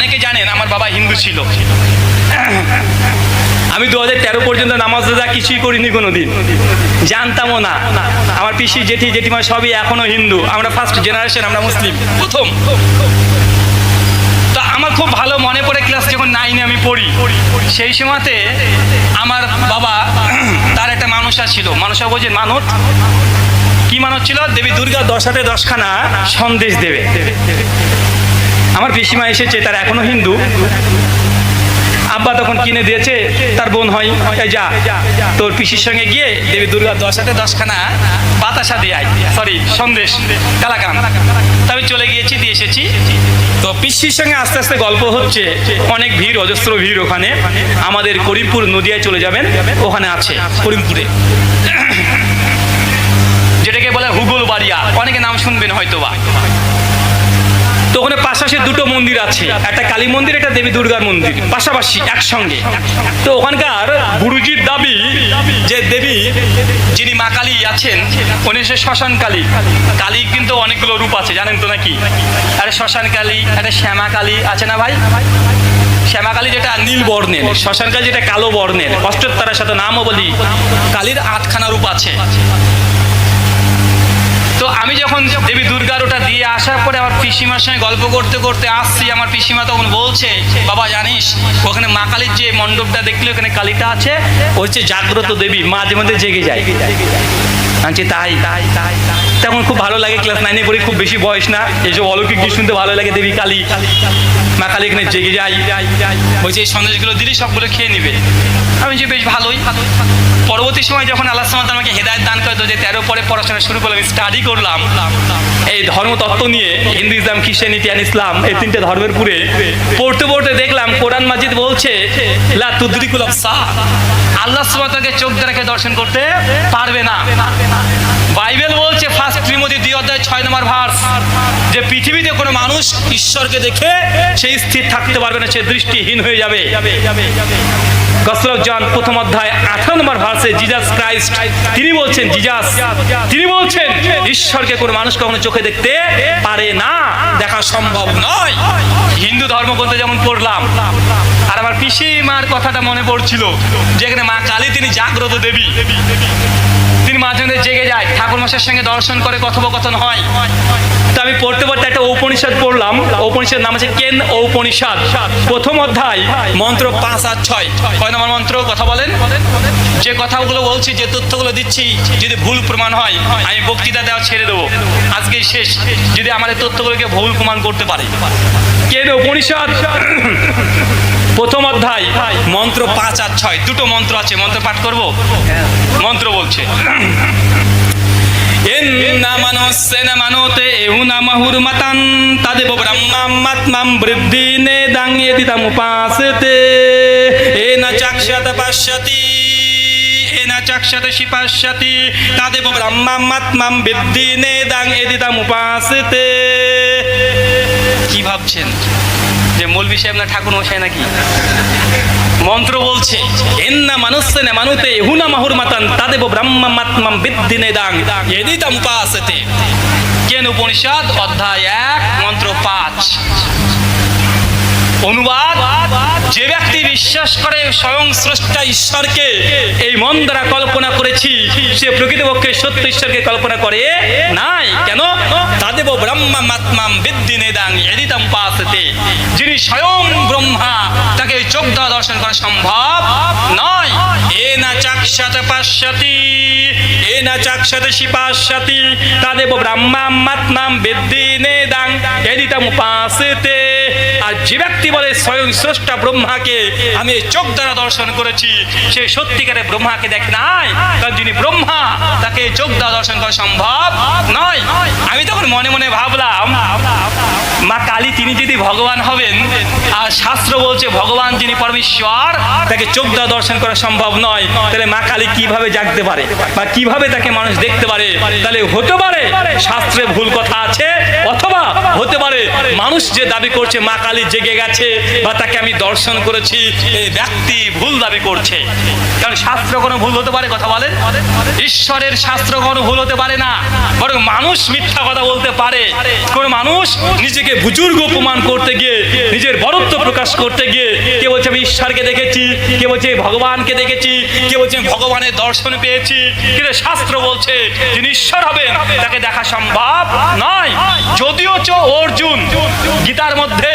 অনেকে জানেন আমার বাবা হিন্দু ছিল। আমি 2013 পর্যন্ত নামাজ রোজা কিছুই করিনি কোনোদিন, জানতামও না। আমার পিসি জেঠি জেঠিমা সবই এখনো হিন্দু, আমরা ফার্স্ট জেনারেশন, আমরা মুসলিম প্রথম। তো আমার খুব ভালো মনে পড়ে ক্লাস যখন 9-এ আমি পড়ি, সেই সময়তে আমার বাবা তার একটা মানসা ছিল। মানসা বোঝেন? মানত কি মানত ছিল? দেবী দুর্গা 10 হাতে 10খানা সন্দেশ দেবে। আমার পিসিমা এসেছে, তার এখনো হিন্দু। আব্বা তখন কিনে দিয়েছে, তার বোন হয়, যা তোর পিসির সঙ্গে গিয়ে দেবী দুর্গা 10 হাতে 10খানা বাতাসা দিয়ে আয়, সরি সন্দেশ, কালাকান। তবে চলে গিয়েছি, দিয়ে এসেছি। তো পিসির সঙ্গে আস্তে আস্তে গল্প হচ্ছে, অনেক ভিড়, অজস্র ভিড় ওখানে। আমাদের করিমপুর নদিয়ায় চলে যাবেন, ওখানে আছে করিমপুরে, যেটাকে বলে হুগল বাড়িয়া, অনেকে নাম শুনবেন হয়তোবা। তো ওখানে পাশাপাশি দুটো মন্দির আছে, একটা কালী মন্দির, একটা দেবী দুর্গার মন্দির, পাশাপাশি একসঙ্গে। তো ওখানকার গুরুজির দাবি যে দেবী যিনি মা কালী আছেন, উনি সে শ্মশান কালী। কালী কিন্তু অনেকগুলো রূপ আছে, জানেন তো নাকি? একটা শ্মশান কালী, একটা শ্যামা কালী আছে না ভাই? শ্যামা কালী যেটা নীল বর্ণের, শ্মশান কালী যেটা কালো বর্ণের। অষ্টোত্তরের সাথে নামও বলি, কালীর 8খানা রূপ আছে। তো আমি যখন দেবী দুর্গার ওটা দিয়ে আসার পরে আমার পিসিমার সঙ্গে গল্প করতে করতে আসছি, আমার পিসিমা তখন বলছে, বাবা জানিস ওখানে মা কালীর যে মণ্ডপটা দেখলে ওখানে কালীটা আছে, ও হচ্ছে জাগ্রত দেবী, মাঝে মধ্যে জেগে যায়। আচ্ছা তাই? তখন খুব ভালো লাগে, ক্লাস 9-এ পড়ি, খুব বেশি বয়স না, এইসব অলৌকিক গীত শুনতে ভালো লাগে। দেবী কালী, মা কালী এখানে জেগে যায়, বলছে এই সন্দেশগুলো দিলে সবগুলো খেয়ে নিবে। আমি যে বেশ ভালোই। পরবর্তী সময় যখন আল্লাহ সুবহানাহু ওয়া তাআলা আমাকে হেদায়েত দান করে, 2013 পরে পড়াশোনা শুরু করলাম, স্টাডি করলাম এই ধর্মতত্ত্ব নিয়ে, হিন্দু, ইসলাম, খ্রিস্টানিটি আর ইসলাম, এই 3টে ধর্মের পুরে পড়তে পড়তে দেখলাম কোরআন মাজিদ বলছে লা তুদরিকুল আবসার, আল্লাহ সুবহানাহু ওয়া তাআলাকে চোখ দ্বারা দর্শন করতে পারবে না। বাইবেল বলছে ফার্স্ট তিমোথী 2:6 নম্বর ভার্স, যে পৃথিবীতে কোনো মানুষ ঈশ্বরকে দেখে সেই স্থির থাকতে পারবে না, সে দৃষ্টিহীন হয়ে যাবে। গসপেল অফ জন 1ম অধ্যায় 18 নম্বর ভার্সে জিজাস ক্রাইস্ট তিনি বলছেন, তিনি বলছেন ঈশ্বরকে কোনো মানুষ কখনো চোখে দেখতে পারে না, দেখা সম্ভব নয়। হিন্দু ধর্মগ্রন্থে যেমন পড়লাম, আর আমার পিসিমার কথাটা মনে পড়ছিল, যেখানে মা কালী তিনি জাগ্রত দেবী, তিনি মাঝে মধ্যে জেগে যায়, ঠাকুর মশাইয়ের সঙ্গে দর্শন করে, কথোপকথন হয়। তো আমি পড়তে পড়তে একটা উপনিষদ পড়লাম, উপনিষদ নাম আছে কেন উপনিষদ, 1ম অধ্যায় মন্ত্র 5 আর 6। কয় নম্বর মন্ত্র? কথা বলেন। যে কথাগুলো বলছি, যে তথ্যগুলো দিচ্ছি, যদি ভুল প্রমাণ হয় আমি বক্তৃতা দেওয়া ছেড়ে দেবো, আজকেই শেষ, যদি আমার এই তথ্যগুলোকে ভুল প্রমাণ করতে পারে। কেন উপনিষদ 1ম অধ্যায় মন্ত্র 5 আর 6, দুটো মন্ত্র আছে, মন্ত্র পাঠ করব। মন্ত্র বলছে, মানসেন মানতে এহুনা মাহুরমাতান তাদেব ব্রহ্মাত্মাম বৃদ্ধি নেদাং এদিতাম উপাসতে এনা চাক্ষাত পাশ্যতি এনা চাক্ষাত শিপাশ্যতি তাদেব ব্রহ্মাত্মাম বৃদ্ধি নেদাং এদিতাম উপাসতে। কি ভাবছেন যে মৌলভী সাহেব না ঠাকুর মশাই নাকি? মন্ত্র বলছে এন্না মানুষে না মানুতে হুনা মাহুর মাতান তাদেব ব্রহ্মাত্মাম বিদ্ধিনে দাং এদিতাম উপাসতে। কেন উপনিষদ অধ্যায় 1 মন্ত্র 5। অনুবাদ, যে ব্যক্তি বিশ্বাস করে স্বয়ং স্রষ্টা ঈশ্বরকে এই মন দ্বারা কল্পনা করেছি, সে প্রকৃতপক্ষে সত্য ঈশ্বরকে কল্পনা করে নাই। কেন? তাদেব ব্রহ্মাত্মাম বিদ্ধিনেদাং এদিতাম উপাসতে, যিনি স্বয়ং ব্রহ্মা, তাকে চোখ দ্বারা দর্শন করা সম্ভব নয়। এনা চাক্ষাত পাশ্যতি এনা চাক্ষাত শিপাশ্যতি তাদেব ব্রহ্মাত্মাম বিদ্ধিনেদাং এদিতাম উপাসতে। আর যে ব্যক্তি বলে স্বয়ং স্রষ্টা ব্রহ্মাকে আমি চোখ দ্বারা দর্শন করেছি, সে সত্যিকারে ব্রহ্মাকে দেখে নাই, কারণ যিনি ব্রহ্মা তাকে চোখ দ্বারা দর্শন করা সম্ভব নয়। আমি তখন মনে মনে ভাবলাম, মা কালী তিনি যদি ভগবান হবেন, আর শাস্ত্র বলছে ভগবান যিনি পরমেশ্বর তাকে চোখ দ্বারা দর্শন করা সম্ভব নয়, তাহলে মা কালী কিভাবে জাগতে পারে বা কিভাবে তাকে মানুষ দেখতে পারে? তাহলে হতে পারে শাস্ত্রে ভুল কথা আছে, অথবা হতে পারে মানুষ যে দাবি করছে মা কালী জেগে গেছে বা তাকে আমি দর্শন করেছি, এই ব্যক্তি ভুল দাবি করছে। কারণ শাস্ত্র কোনো ভুল হতে পারে? কথা বলেন। ঈশ্বরের শাস্ত্র কোনো ভুল হতে পারে না, বরং মানুষ মিথ্যা কথা বলতে পারে। কোন মানুষ নিজেকে বুজুর্গ প্রমাণ করতে গিয়ে, নিজের বরত্ব প্রকাশ করতে গিয়ে কে বলছে আমি ঈশ্বরকে দেখেছি, কে বলছে ভগবানকে দেখেছি, কে বলছে ভগবানের দর্শন পেয়েছি, কিন্তু শাস্ত্র বলছে যিনি ঈশ্বর হবেন তাকে দেখা সম্ভব নয়। যদিও অর্জুন গীতার মধ্যে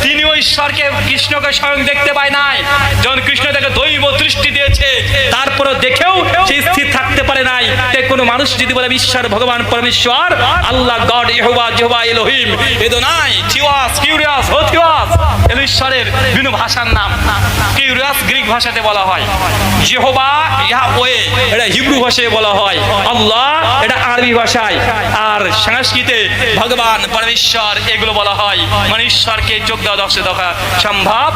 তিনিও ঈশ্বরকে কৃষ্ণকে স্বয়ং দেখতে পায় নাই, যখন কৃষ্ণ তাকে দৈব দৃষ্টি দিয়েছে তারপরও দেখেও সে স্থির থাকতে পারে নাই। তাই কোনো মানুষ যদি বলে ঈশ্বর ভগবান পরমেশ্বর আল্লাহ গড ইহোবা জেহোবা এলোহিম এদোনাই থিওয়াস কিউরিয়াস হোথিওয়াস, এলো ঈশ্বরের বিভিন্ন ভাষার নাম। কিউরিয়াস গ্রিক ভাষাতে বলা হয়, জেহোবা ইয়াহওয়ে এটা হিব্রু ভাষায় বলা হয়, আল্লাহ এটা আরবি ভাষায়, আর সংস্কৃতে ভগবান পরমেশ্বর এগুলো বলা হয়। মানে ঈশ্বরকে চোখ দেওয়া দর্শে দেখা সম্ভব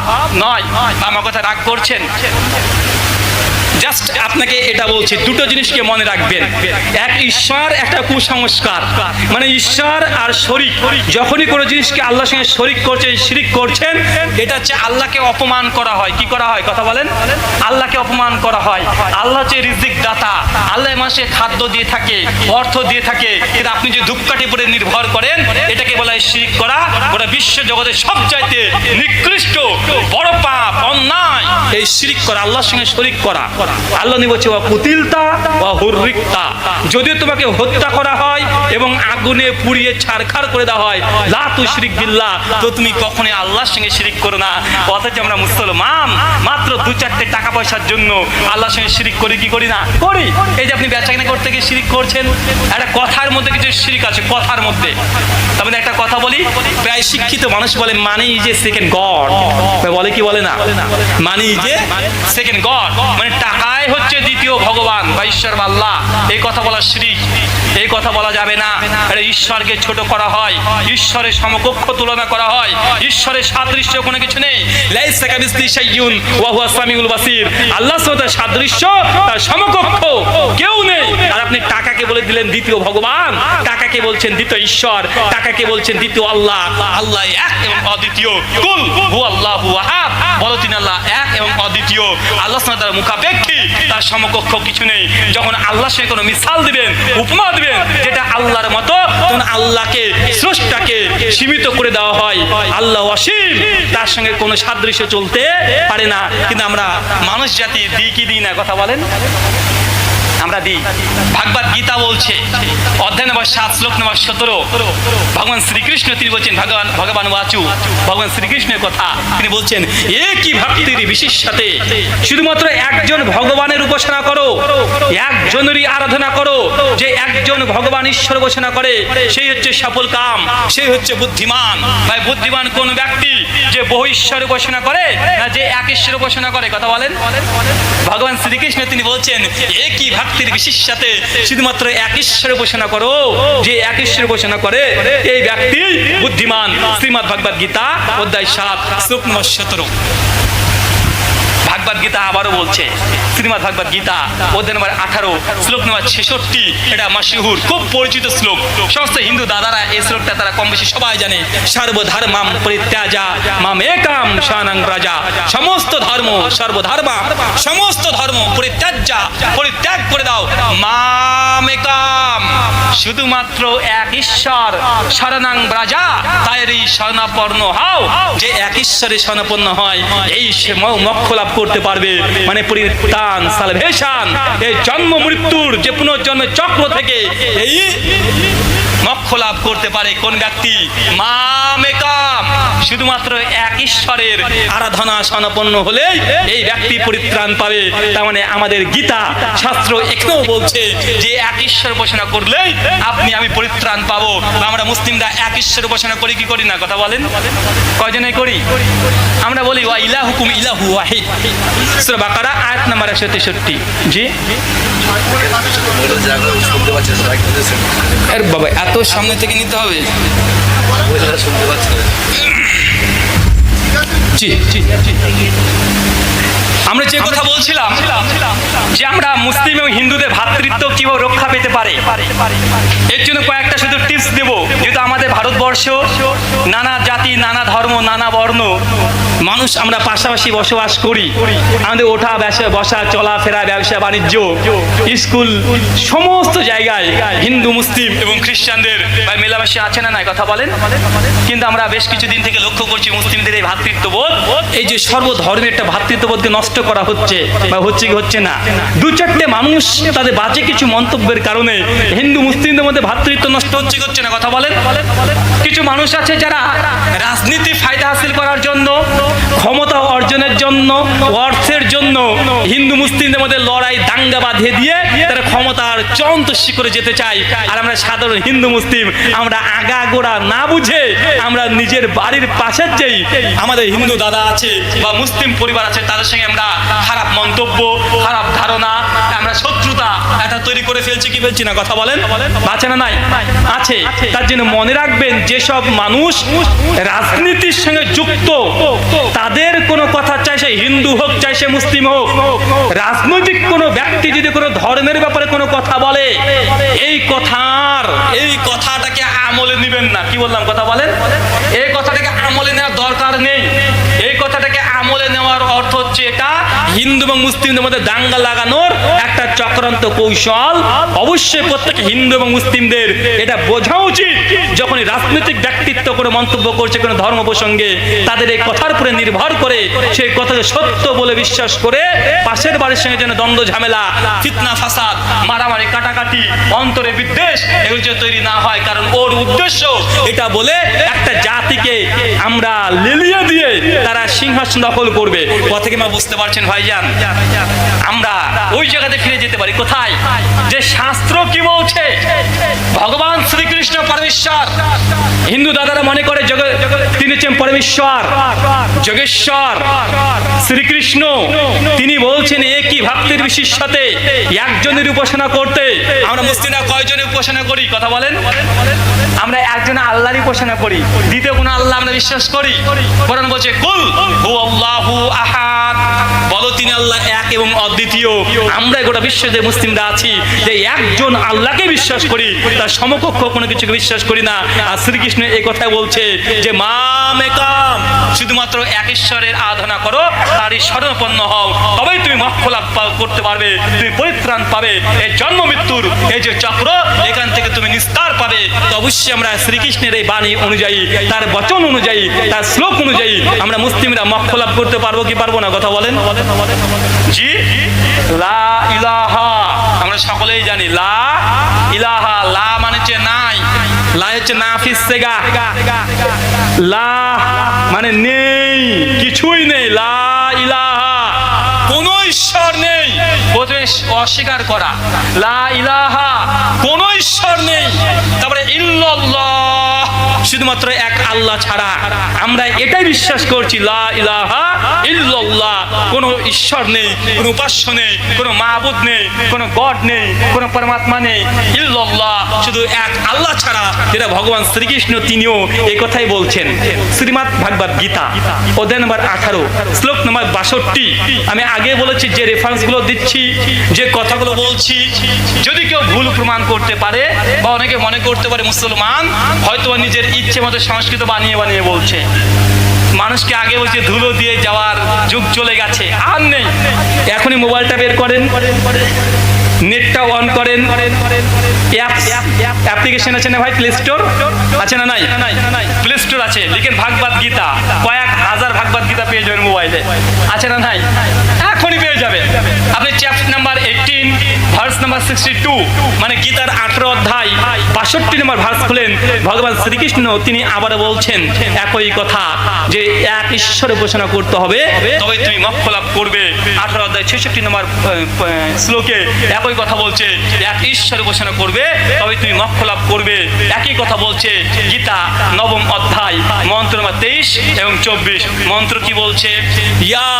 নয়। আমার কথা রাগ করছেন? জাস্ট আপনাকে এটা বলছি, দুটো জিনিসকে মনে রাখবেন। এক ঈশ্বর, একটা কুসংস্কার। মানে ঈশ্বর আর শরীক, যখনই কোনো জিনিসকে আল্লাহর সঙ্গে শরীক করছেন, শিরিক করছেন, এটা হচ্ছে আল্লাহকে অপমান করা হয়। কি করা হয় কথা বলেন? আল্লাহকে অপমান করা হয়। আল্লাহ হচ্ছে রিজিক দাতা, আল্লাহ মানুষকে খাদ্য দিয়ে থাকে, অর্থ দিয়ে থাকে, কিন্তু আপনি যে ধূপকাঠি পরে নির্ভর করেন, এটাকে বলা হয় শিরিক করা। ওটা বিশ্ব জগতের সবচাইতে নিকৃষ্ট বড় পাপ, অন্যায় এই শিরিক করা, আল্লাহর সঙ্গে শরীক করা। আল্লাহ বলছে কুতিলতা বা হুররিকতা, যদিও তোমাকে হত্যা করা হয় এবং আগুনে পুড়িয়ে ছারখার করে দেওয়া হয়, লা তুশরিক বিল্লাহ, তো তুমি কখনোই আল্লাহর সঙ্গে শিরিক করো না। অথচ আমরা মুসলমান মাত্র 2-4 টাকা পয়সার জন্য আল্লাহর সঙ্গে শিরিক করি কি করি না? করি। এই যে আপনি বেচাকেনা করতে গিয়ে শিরিক করছেন, একটা কথার মধ্যে কিছু শিরিক আছে, কথার মধ্যে। তারপরে একটা কথা বলি, প্রায় শিক্ষিত মানুষ বলে money is a second god, বলে কি বলে না? Money is a second god, মানে টাকায় হচ্ছে দ্বিতীয় ভগবান বা ঈশ্বর বা আল্লাহ। এই কথা বলা শিরিক, এই কথা বলা যাবে না। এটা ঈশ্বরকে ছোট করা হয়, ঈশ্বরের সমকক্ষ তুলনা করা হয়, ঈশ্বরের সাদৃশ্য কোনো কিছু নেই। লাইসা কামিসলিহি শাইউন ওয়া হুয়া সামিউল বাসির, আল্লাহ সুবহানাহু সাদৃশ্য তার সমকক্ষ কেউ নেই। আর আপনি টাকাকে বলে দিলেন দ্বিতীয় ভগবান, টাকাকে বলছেন দ্বিতীয় ঈশ্বর, টাকাকে বলছেন দ্বিতীয় আল্লাহ। আল্লাহ এক এবং অদ্বিতীয়, কুল হুয়াল্লাহু আহাদ, বলো তিনি আল্লাহ এক এবং অদ্বিতীয়। আল্লাহ সুবহানাহু তার মুখাপেক্ষী, তার সমকক্ষ কিছু নেই। যখন আল্লাহর সঙ্গে কোনো মিসাল দিবেন, উপমা দিবেন যেটা আল্লাহর মতো, তখন আল্লাহকে স্রষ্টাকে সীমিত করে দেওয়া হয়। আল্লাহ অসীম, তার সঙ্গে কোনো সাদৃশ্য চলতে পারে না। কিন্তু আমরা মানুষ জাতি দিই কি দিই না কথা বলেন? আমরা দিই। ভাগবত গীতা বলছে অধ্যায় নম্বর 7 শ্লোক নম্বর 17, ভগবান শ্রীকৃষ্ণ তিনি বলছেন, ভগবান বাচু ভগবান শ্রীকৃষ্ণের কথা তিনি বলছেন, একই ভক্তির বিশেষ সাথে শুধুমাত্র একজন ভগবানের উপাসনা করো, একজনেরই আরাধনা করো। যে একজন ভগবান ঈশ্বর উপাসনা করে সেই হচ্ছে সফল কাম, সেই হচ্ছে বুদ্ধিমান। ভাই বুদ্ধিমান কোন ব্যক্তি? যে বহু ঈশ্বর উপাসনা করে না যে এক ঈশ্বর উপাসনা করে? কথা বলেন। ভগবান শ্রীকৃষ্ণ তিনি বলছেন একই ভক্তির বিশেষ সাথে শুধুমাত্র এক ঈশ্বর উপাসনা করো, যে এক ঈশ্বর উপাসনা করে এই ব্যক্তি বুদ্ধিমান। শ্রীমদ্ ভাগবত গীতা অধ্যায় 7 শ্লোক নম্বর 17। ভাগবত গীতা আবারও বলছে, শ্রীমদ্ ভাগবত গীতা অধ্যায় নম্বর 18 শ্লোক নম্বর 66, এটা মাশহুর খুব পরিচিত শ্লোক। সমস্ত হিন্দু দাদারা এই শ্লোকটা তারা কম বেশি সবাই জানে। সর্বধর্মাম পরিত্যাজা মাম একাম শরণং ব্রজ, সমস্ত ধর্ম সর্বধর্মাম, সমস্ত ধর্ম পরিত্যাগ করে দাও, মাম একাম শুধুমাত্র এক ঈশ্বর, শরণং ব্রজ তাইরই শরণাপন্ন হও। যে এক ঈশ্বরে শরণাপন্ন হয় এই সে মোক্ষ লাভ করতে পারবে, মানে পরিত্রাণ, সালভেশন, এই জন্ম মৃত্যুর যে পুনর্জন্মের চক্র থেকে এই মোক্ষ লাভ করতে পারে। কোন ব্যক্তি? মাম একাম, শুধুমাত্র এক ঈশ্বরের আরাধনা সমাপন্ন হলে এই ব্যক্তি পরিত্রাণ পাবে। তার মানে আমাদের গীতা শাস্ত্র এখানেও বলছে যে এক ঈশ্বর উপাসনা করলে আপনি আমি পরিত্রাণ পাবো। আমরা মুসলিমরা এক ঈশ্বর উপাসনা করি কি করি না কথা বলেন? কয়জনে করি? আমরা বলি ওয়া ইলাহুকুম ইলাহু ওয়াহিদ, সূরা বাকারা আয়াত নাম্বার 163। জি আরে বাবা এত সামনে থেকে নিতে হবে। জি জি আমরা যে কথা বলছিলাম যে আমরা মুসলিম এবং হিন্দুদের ভ্রাতৃত্ব কিভাবে রক্ষা পেতে পারে, এর জন্য কয়েকটা শুধু টিপস দেব। যেহেতু আমাদের ভারতবর্ষ নানা জাতি, নানা ধর্ম, নানা বর্ণ মানুষ আমরা পাশাপাশি বসবাস করি। আমাদের ওঠা বসা, চলাফেরা, ব্যবসা বাণিজ্য, স্কুল, সমস্ত জায়গায় হিন্দু, মুসলিম এবং খ্রিস্টানদের মেলামেশা আছে না নাই, কথা বলেন। কিন্তু আমরা বেশ কিছুদিন থেকে লক্ষ্য করছি মুসলিমদের এই ভ্রাতৃত্ববোধ, এই যে সর্বধর্মের একটা ভ্রাতৃত্ববোধকে নষ্ট করা হচ্ছে বা হচ্ছে কি হচ্ছে না। দু চারটে মানুষ তাদের বাজে কিছু মন্তব্যের কারণে হিন্দু মুসলিমদের মধ্যে ভ্রাতৃত্ব নষ্ট হচ্ছে কি হচ্ছে না, কথা বলেন। কিছু মানুষ আছে যারা রাজনীতি ফায়দা হাসিল করার জন্য, ক্ষমতা অর্জনের জন্য, অর্থের জন্য হিন্দু মুসলিমদের মধ্যে লড়াই, দাঙ্গা বাঁধিয়ে দিয়ে তারা ক্ষমতার চূড়ান্ত শিখরে যেতে চায়। আর আমরা সাধারণ হিন্দু মুসলিম আমরা আগাগোড়া না বুঝে আমরা নিজের বাড়ির পাশের যেই আমাদের হিন্দু দাদা আছে বা মুসলিম পরিবার আছে তাদের সঙ্গে আমরা খারাপ মন্তব্য, খারাপ ধারণা, আমরা শত্রুতা এটা তৈরি করে ফেলছি কি ফেলছি না, কথা বলেন। আছে না নাই? আছে। তার জন্য মনে রাখবেন, যেসব মানুষ রাজনীতির সঙ্গে যুক্ত তাদের কোনো কথা, চাই সে হিন্দু হোক চাই সে মুসলিম হোক, রাজনৈতিক কোনো ব্যক্তি যদি কোনো ধর্মের ব্যাপারে কোনো কথা বলে, এই কথাটাকে আমলে নেবেন না। কি বললাম, কথা বলেন। এই কথাটাকে আমলে নেওয়ার দরকার নেই। এই কথাটাকে আমলে নেওয়ার অর্থ হচ্ছে এটা হিন্দু এবং মুসলিমদের মধ্যে দাঙ্গা লাগানোর একটা চক্রান্ত কৌশল। অবশ্যই প্রত্যেক হিন্দু এবং মুসলিমদের এটা বোঝা উচিত, যখন রাজনৈতিক ব্যক্তিত্ব করে মন্তব্য করছে কোনো ধর্ম প্রসঙ্গে, তাদের এই কথার উপরে নির্ভর করে সেই কথাকে সত্য বলে বিশ্বাস করে পাশের বাড়ির সঙ্গে যেন দ্বন্দ্ব, ঝামেলা, ফিতনা, ফাসাদ, মারামারি, কাটাকাটি, অন্তরে বিদ্বেষ এগুলো তৈরি না হয়। কারণ ওর উদ্দেশ্য এটা বলে একটা জাতিকে আমরা লেলিয়ে দিয়ে তারা সিংহাসন দখল করবে। কথা কি মা বুঝতে পারছেন ভাইজান? আমরা ওই জায়গাতে ফিরে যেতে পারি কোথায়, যে শাস্ত্র কি বলছে। ভগবান শ্রীকৃষ্ণ পরমেশ্বর, হিন্দু দাদারা মনে করে তিনি হচ্ছেন পরমেশ্বর, যোগেশ্বর। শ্রীকৃষ্ণ তিনি বলছেন একই ভক্তির বিশেষতে একজনের উপাসনা করতে। আমরা মুসলিমরা কয়জনের উপাসনা করি, কথা বলেন। আমরা একজন আল্লাহরই উপাসনা করি, দ্বিতীয় কোনো আল্লাহ আমরা বিশ্বাস করি। কোরআন বলছে কুল হু আল্লাহু আহাদ, বলো তিনি আল্লাহ এক এবং অদ্বিতীয়। আমরা গোটা বিশ্বে যে মুসলিমরা আছি যে একজন আল্লাহকে বিশ্বাস করি, তার সমকক্ষ কোনো কিছুকে বিশ্বাস করি না। আর শ্রীকৃষ্ণ এই কথা বলছে যে মাম একাম, শুধুমাত্র এক ঈশ্বরের আরাধনা করো, তারই শরণাপন্ন হও, তবেই তুমি মোক্ষ লাভ করতে পারবে, তুমি পরিত্রাণ পাবে। এই জন্ম মৃত্যুর এই যে চক্র, এখান থেকে তুমি নিস্তার পাবে। তো অবশ্যই আমরা শ্রীকৃষ্ণের এই বাণী অনুযায়ী, তার বচন অনুযায়ী, তার শ্লোক অনুযায়ী আমরা মুসলিমরা মোক্ষ লাভ করতে পারবো কি পারবো না, কথা বলেন। জি, লা ইলাহা, আমরা সকলেই জানি লা ইলাহা। লা মানে হচ্ছে নাই, লা হচ্ছে নাফিস সেগা, লা মানে নেই, কিছুই নেই। লা ইলাহা, কোনো ঈশ্বর নেই। প্রথমে অস্বীকার করা, লা ইলাহা, কোনো ঈশ্বর নেই। তারপরে ইল্লাল্লাহ, শুধুমাত্র এক আল্লাহ ছাড়া। আমরা এটাই বিশ্বাস করছি, লা ইলাহা ইল্লাল্লাহ, কোনো ঈশ্বর নেই, কোনো উপাস্য নেই, কোনো মাবুদ নেই, কোনো গড নেই, কোনো পরমাত্মা নেই। ইল্লাল্লাহ, শুধু এক আল্লাহ ছাড়া, যেটা ভগবান শ্রীকৃষ্ণ তিনিও এই কথাই বলছেন। শ্রীমদ্ ভাগবত গীতা অধ্যায় নম্বর 18 শ্লোক নম্বর 62। আমি আগে বলেছি যে রেফারেন্সগুলো দিচ্ছি, যে কথাগুলো বলছি, যদি কেউ ভুল প্রমাণ করতে পারে বা অনেকে মনে করতে পারে মুসলমান হয়তো নিজের ইচ্ছে মতো সংস্কৃত বানিয়ে বানিয়ে বলছে। মানুষকে আগে বলছে ধুলো দিয়ে যাওয়ার যুগ চলে গেছে, আর নেই। এখনই মোবাইলটা বের করেন, নেটটা অন করেন, অ্যাপ্লিকেশন আছে না ভাই, প্লে স্টোর আছে না নাই? প্লে স্টোর আছে, লিখেন ভাগবত গীতা, কয়েক হাজার ভাগবত গীতা পেয়ে যাবেন মোবাইলে, আছে না নাই? এখনই পেয়ে যাবেন আপনি। চ্যাপ্টার নাম্বার 18 ভার্স নাম্বার 62, মানে গীতার 18 অধ্যায় 62 নম্বর ভার্স খুলেন। ভগবান শ্রীকৃষ্ণ তিনি আবার বলছেন একই কথা, যে এক ঈশ্বর উপাসনা করতে হবে, তবে তুমি মোক্ষ লাভ করবে। 18 অধ্যায় 66 নম্বর শ্লোকে একই কথা বলছে, এক ঈশ্বর উপাসনা করবে তবে তুমি মোক্ষ লাভ করবে। একই কথা বলছে গীতা নবম অধ্যায় মন্ত্র নম্বর 23 এবং 24। মন্ত্র কি বলছে? ইয়া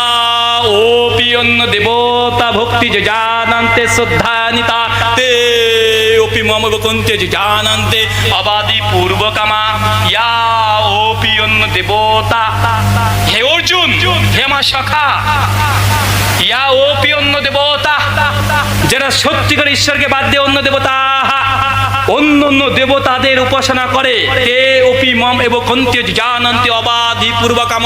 ওপি অন্য দেবতা ভক্তি যে জানান্তে শ্রদ্ধানিতা তে ওপি মম বকন্তে যে জানান্তে অবাদি পূর্বকামা। ইয়া ওপি অন্য দেবতা, হে অর্জুন, হে আমার সখা, ইয়া ওপি অন্য দেবতা, যারা সত্যিকার ঈশ্বরকে বাদ দিয়ে অন্য দেবতা অন্য অন্য দেবতাদের উপাসনা করে, তে অপি মম এবং কন্ত্য জানন্তি অবাধি পূর্বকাম,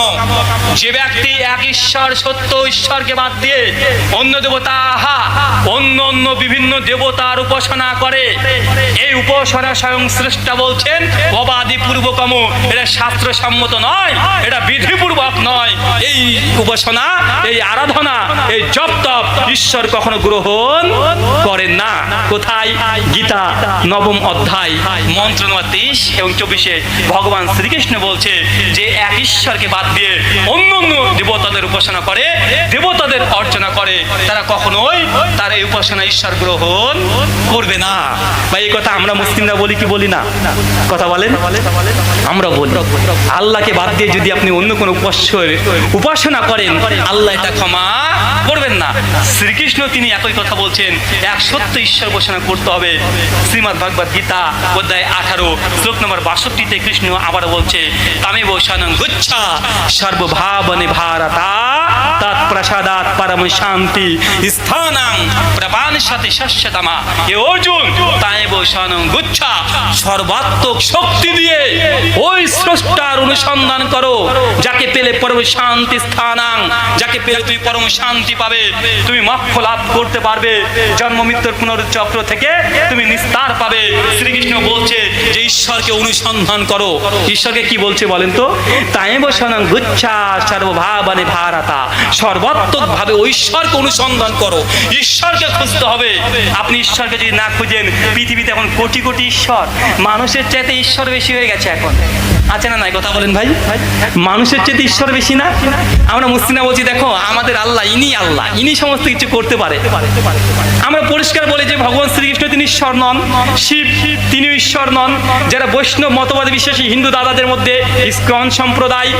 যে ব্যক্তি এক ঈশ্বর সত্য ঈশ্বরকে বাদ দিয়ে অন্য দেবতা অন্য অন্য বিভিন্ন দেবতার উপাসনা করে, এই উপাসনা স্বয়ং স্রষ্টা বলছেন অবাধি পূর্বকাম, এটা শাস্ত্রসম্মত নয়, এটা বিধিপূর্বক নয়। এই উপাসনা, এই আরাধনা, এই জপ তপ ঈশ্বর কখনো গ্রহণ করেন না। কোথায়? গীতা নবম অধ্যায় মন্ত্র নম্বর 23 এবং 24 ভগবান শ্রীকৃষ্ণ বলছে যে এক ঈশ্বরকে বাদ দিয়ে অন্য অন্য দেবতাদের উপাসনা করে, দেবতাদের অর্চনা করে, তারা কখনোই তার এই উপাসনা ঈশ্বর গ্রহণ করবে না। বা এই কথা আমরা মুসলিমরা বলি কি বলি না? কথা বলেন। আমরা বলি আল্লাহকে বাদ দিয়ে যদি আপনি অন্য কোনো উপাসনা করেন, আল্লাহ এটা ক্ষমা করবেন না। শ্রীকৃষ্ণ তিনি একই কথা বলছেন, এক সত্য ঈশ্বর উপাসনা করতে হবে। শ্রীমদ্ ভগবদ গীতা অধ্যায় 18 শ্লোক নম্বর 62 কৃষ্ণ আবার বলছে, তামেব শরণং গচ্ছা সর্বভাবনে ভারতা তৎ প্রসাদাৎ পরম শান্তি স্থানং প্রবাণস্যতি শস্যতমা। হে অর্জুন, তামেব শরণং গচ্ছা, সর্বাত্মক শক্তি দিয়ে ওই স্রষ্টার অনুসন্ধান করো, যাকে পেলে পরম শান্তি স্থানং, যাকে পেলে তুমি পরম শান্তি পাবে, তুমি মোক্ষ লাভ করতে পারবে, জন্ম মৃত্যুর পুনরুচক্র থেকে তুমি নিস্তার পাবে। শ্রীকৃষ্ণ বলছে যে ঈশ্বরকে অনুসন্ধান করো। ঈশ্বরকে কি বলছে বলেন তো? তামেব শরণং গচ্ছা সর্বভাবনে ভারতা, সর্বাত্মক ভাবে ওই ঈশ্বরকে অনুসন্ধান করো, ঈশ্বরকে খুঁজতে হবে। আপনি ঈশ্বরকে যদি না খুঁজেন, পৃথিবীতে এখন কোটি কোটি ঈশ্বর, মানুষের চাইতে ঈশ্বর বেশি হয়ে গেছে এখন, আছে না নাই? কথা বলেন ভাই, মানুষের চাইতে ঈশ্বর বেশি না? আমরা মুসলিমরা বলছি দেখো আমাদের আল্লাহ, ইনি সমস্ত কিছু করতে পারে। আমরা পরিষ্কার বলি যে ভগবান শ্রীকৃষ্ণ তিনি ঈশ্বর নন, শিব তিনি ঈশ্বর নন। যারা বৈষ্ণব মতবাদে বিশ্বাসী হিন্দু দাদাদের মধ্যে ইস্কন সম্প্রদায়,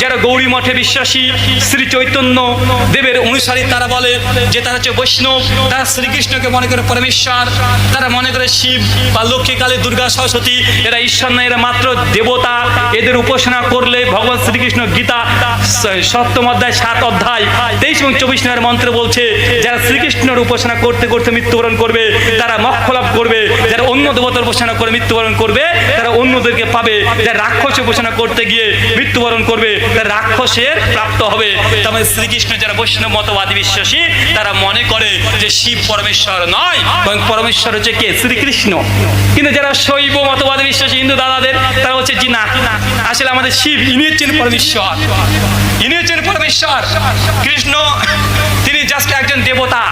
যারা গৌরী মঠে বিশ্বাসী, শ্রী চৈতন্য দেবের অনুসারী, তারা বলে যে তারা হচ্ছে বৈষ্ণব, তারা শ্রীকৃষ্ণকে মনে করে পরমেশ্বর, তারা মনে করে শিব বা লক্ষ্মী কালী দুর্গা সরস্বতী এরা ঈশ্বর নয়, এরা মাত্র দেবতা। এদের উপাসনা করলে ভগবান শ্রীকৃষ্ণ গীতা 7ম অধ্যায় 7 অধ্যায় 23 এবং 24 নম্বর মন্ত্র বলছে, যারা শ্রীকৃষ্ণের উপাসনা করতে করতে মৃত্যুবরণ করবে তারা মোক্ষ লাভ করবে, যারা অন্য দেবতার উপাসনা করে মৃত্যুবরণ করবে তারা অন্যদেরকে পাবে, যারা রাক্ষস উপাসনা করতে গিয়ে মৃত্যুবরণ করবে তারা রাক্ষসের প্রাপ্ত হবে। তার শ্রীকৃষ্ণ যারা বৈষ্ণব মতবাদী বিশ্বাসী তারা মনে করে যে শিব পরমেশ্বর নয়, এবং পরমেশ্বর হচ্ছে কে? শ্রীকৃষ্ণ। কিন্তু যারা শৈব মতবাদী বিশ্বাসী হিন্দু দাদাদের, তারা হচ্ছে জি না, আসলে আমাদের শিব ইনি হচ্ছেন পরমেশ্বর, ইনি হচ্ছেন পরমেশ্বর। কৃষ্ণ তিনি জাস্ট একজন দেবতা,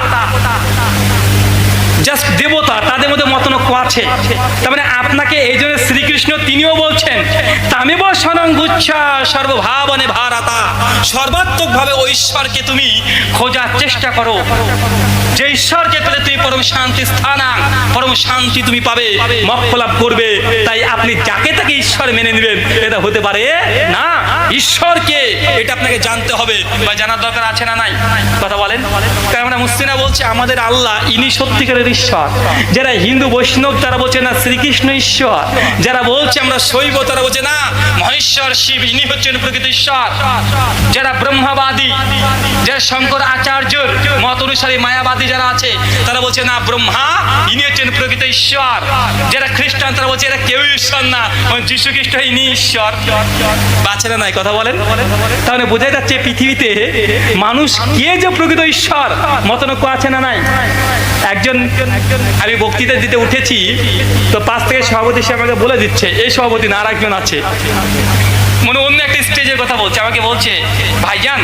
জাস্ট দেবতা, তাদের মধ্যে মতনৈক্য আছে। তার মানে আপনাকে এই জন্য শ্রীকৃষ্ণ তিনিও বলছেন তামেব শরণং গচ্ছা সর্বভাবনে ভারতা, সর্বাত্মক ভাবে ওই ঈশ্বরকে তুমি খোঁজার চেষ্টা করো, যে ঈশ্বরকে পেলে তুমি পরম শান্তি স্থানাং, পরম শান্তি তুমি পাবে, মোক্ষ লাভ করবে। তাই আপনি যাকে তাকে ঈশ্বর মেনে নেবেন এটা হতে পারে না। ঈশ্বরকে এটা আপনাকে জানতে হবে বা জানার দরকার আছে না নাই? কথা বলেন। কারণ আমরা মুসলিমরা বলছি আমাদের আল্লাহ ইনি সত্যিকারের ঈশ্বর। যারা হিন্দু বৈষ্ণব তারা বলছে না শ্রীকৃষ্ণ ঈশ্বর, যারা বলছে আমরা শৈব তারা বলছে না মহেশ্বর শিব ইনি হচ্ছেন প্রকৃত ঈশ্বর। যারা ব্রহ্মবাদী, যারা শঙ্কর আচার্যর মত অনুসারী মায়াবাদী যারা আছে তারা বলছে না ব্রহ্মা ইনি হচ্ছেন প্রকৃত ঈশ্বর। যারা খ্রিস্টান তারা বলছে এরা কেউ ঈশ্বর না, যীশু খ্রিস্ট ইনি ঈশ্বর। বাচ্চারা নাই? কথা বলেন। তাহলে বোঝা যাচ্ছে পৃথিবীতে মানুষ কে যে প্রকৃত ঈশ্বর মতনৈক্য আছে না নাই? একজন আমি বক্তৃতা দিতে উঠেছি, তো পাশ থেকে সভাপতি সে আমাকে বলে দিচ্ছে, এই সভাপতি না আর একজন আছে, মনে অন্য একটা স্টেজের কথা বলছে, আমাকে বলছে ভাইজান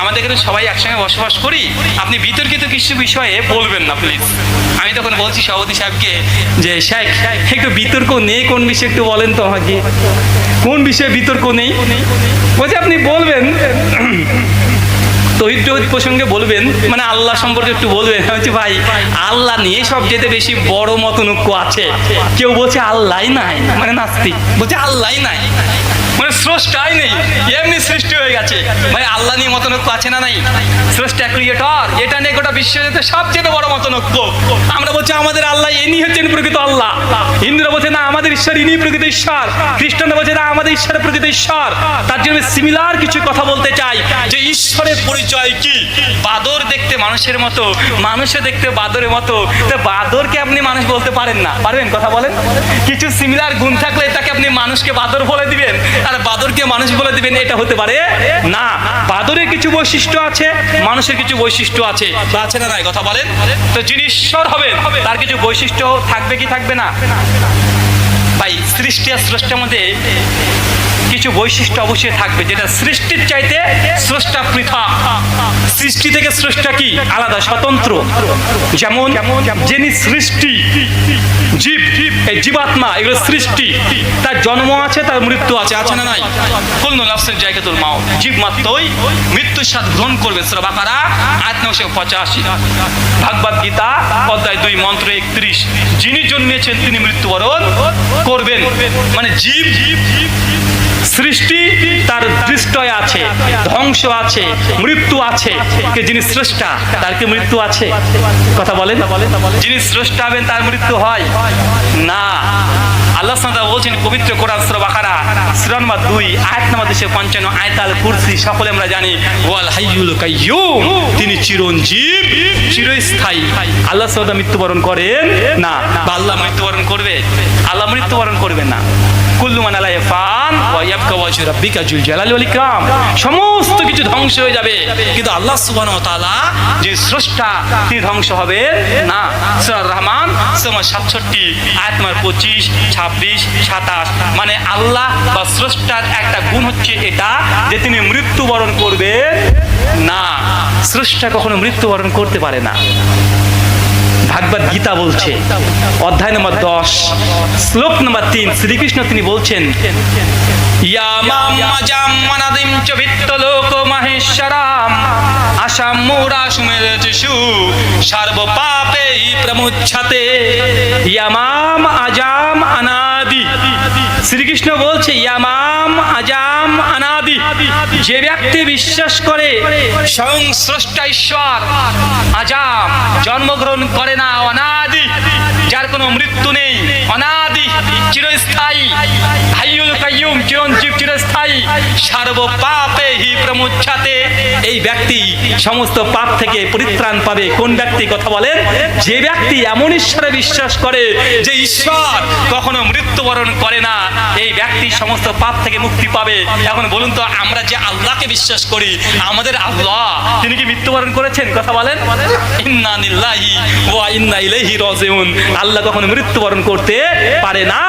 আমাদের এখানে সবাই একসঙ্গে বসবাস করি, আপনি বিতর্কিত কিছু বিষয়ে বলবেন না প্লিজ। আমি তখন বলছি সভাপতি সাহেবকে যে সাহেব একটু বিতর্ক নেই, কোন বিষয়ে একটু বলেন তো আমাকে, কোন বিষয়ে বিতর্ক নেই? বলছে আপনি বলবেন তৌহিদ প্রসঙ্গে বলবেন, মানে আল্লাহ সম্পর্কে একটু বলবেন। বলছি ভাই আল্লাহ নিয়ে সবচেয়ে বেশি বড় মতনৈক্য আছে। কেউ বলছে আল্লাহ নাই, মানে নাস্তিক, বলছে আল্লাহ নাই, মানে স্রষ্টাই নেই, এমনি সৃষ্টি হয়ে গেছে। ভাই আল্লাহ নিয়ে মতনৈক্য আছে না নাই? স্রষ্টা ক্রিয়েটর, এটা নিয়ে গোটা বিশ্বের সবচেয়ে বড় মতনৈক্য। আমরা বলছি আমাদের আল্লাহ ইনি হচ্ছেন প্রকৃত আল্লাহ, হিন্দুরা বলছে না আমাদের ঈশ্বর ইনি প্রকৃত ঈশ্বর, খ্রিস্টানরা বলছে না আমাদের ঈশ্বরের প্রকৃত ঈশ্বর। তার জন্য সিমিলার কিছু কথা বলতে চাই যে ঈশ্বরের পরিচয় কি। বাদর দেখতে মানুষের মতো, মানুষে দেখতে বাদরের মতো, তো বাদরকে আপনি মানুষ বলতে পারেন না, পারবেন? কথা বলেন। কিছু সিমিলার গুণ থাকলে তাকে আপনি মানুষকে বাদর বলে দিবেন আর বাদরকে মানুষ বলে দিবেন, এটা হতে পারে না। বাদরের কিছু বৈশিষ্ট্য আছে, মানুষের কিছু বৈশিষ্ট্য আছে, বা আছে না নাই? কথা বলেন। তো যিনি ঈশ্বর হবেন তার কিছু বৈশিষ্ট্য থাকবে কি থাকবে না? ভাই সৃষ্টি আর স্রষ্টার মধ্যে কিছু বৈশিষ্ট্য অবশ্যই থাকবে, যেটা সৃষ্টির চাইতে স্রষ্টা পৃথক। সৃষ্টি থেকে স্রষ্টা কি আলাদা, স্বতন্ত্র। যেমন যিনি সৃষ্টি, জীব, এই জীবাত্মা, এগুলো সৃষ্টি, তার জন্ম আছে, তার মৃত্যু আছে, আছে না নাই? কুল্লু নাফসিন যায়কাতুল মাউত, জীব মাত্রই মৃত্যুর স্বাদ গ্রহণ করবে। সূরা বাকারা আয়াত 985। ভাগবত গীতা অধ্যায় 2 মন্ত্র 31, যিনি জন্মিয়েছেন তিনি মৃত্যুবরণ করবেন। মানে জীব সৃষ্টি তার দৃষ্টয় আছে, ধ্বংস আছে, মৃত্যু আছে। কে যিনি স্রষ্টা তার কি মৃত্যু আছে? কথা বলেন। যিনি স্রষ্টা হবেন তার মৃত্যু হয় না। আল্লাহ সুবহানাহু ওয়া তাআলা বলছেন পবিত্র কোরআন সূরা বাকারা সূরা নম্বর 2 আয়াত নম্বর 255, আয়াতুল কুরসি সকলে আমরা জানি, ওয়াল হাইয়ুল কাইয়্যুম, তিনি চিরঞ্জীব, চিরস্থায়ী। আল্লাহ সুবহানাহু ওয়া তাআলা মৃত্যুবরণ করেন না, বা আল্লাহ মৃত্যুবরণ করবে? আল্লাহ মৃত্যুবরণ করবেন না। কুল্লু মান আলাইহা ফান ওয়া ইয়াবকা ওয়াজহু রাব্বিকা যুল জালালি ওয়াল ইকরাম, সমস্ত কিছু ধ্বংস হয়ে যাবে, কিন্তু আল্লাহ সুবহানাহু ওয়া তাআলা যে স্রষ্টা তিনি ধ্বংস হবেন না। সূরা রহমান সূরা 67 আয়াত নম্বর 25, 26, 27। মানে আল্লাহ বা স্রষ্টার একটা গুণ হচ্ছে এটা যে তিনি মৃত্যুবরণ করবেন না। স্রষ্টা কখনো মৃত্যুবরণ করতে পারে না। ভাগবত গীতা বলছে অধ্যায় নম্বর 10 শ্লোক নম্বর 3, শ্রীকৃষ্ণ তিনি বলছেন, ইয়ামাম আজাম মানাদিম চ ভিত্তলোক মাহেশ্বরাম আসাম মুরা সুমেরতিষু সর্ব পাপেই প্রমুচ্ছতে। ইয়ামাম আজাম অনাদি, শ্রীকৃষ্ণ বলছে ইয়ামাম আজাম অনাদি, যে ব্যক্তি বিশ্বাস করে স্বয়ং স্রষ্টা ঈশ্বর আজাম, জন্মগ্রহণ করে না, অনাদি, যার কোনো মৃত্যু নেই, অনাদি, চিরস্থায়ী, হাইয়ুল কাইয়্যুম, চিরঞ্জীব, চিরস্থায়ী, সর্ব পাপে হি প্রমুচ্ছতে, এই ব্যক্তি সমস্ত পাপ থেকে পরিত্রাণ পাবে। কোন ব্যক্তি? কথা বলেন। যে ব্যক্তি এমন ঈশ্বরে বিশ্বাস করে যে ঈশ্বর কখনো মৃত্যুবরণ করে না, এই ব্যক্তি সমস্ত পাপ থেকে মুক্তি পাবে। এখন বলুন তো, আমরা যে আল্লাহকে বিশ্বাস করি, আমাদের আল্লাহ তিনি কি মৃত্যুবরণ করেছেন? কথা বলেন। ইন্না লিল্লাহি ওয়া ইন্না ইলাইহি রাজিউন, আল্লাহ কখনো মৃত্যুবরণ করতে পারে না,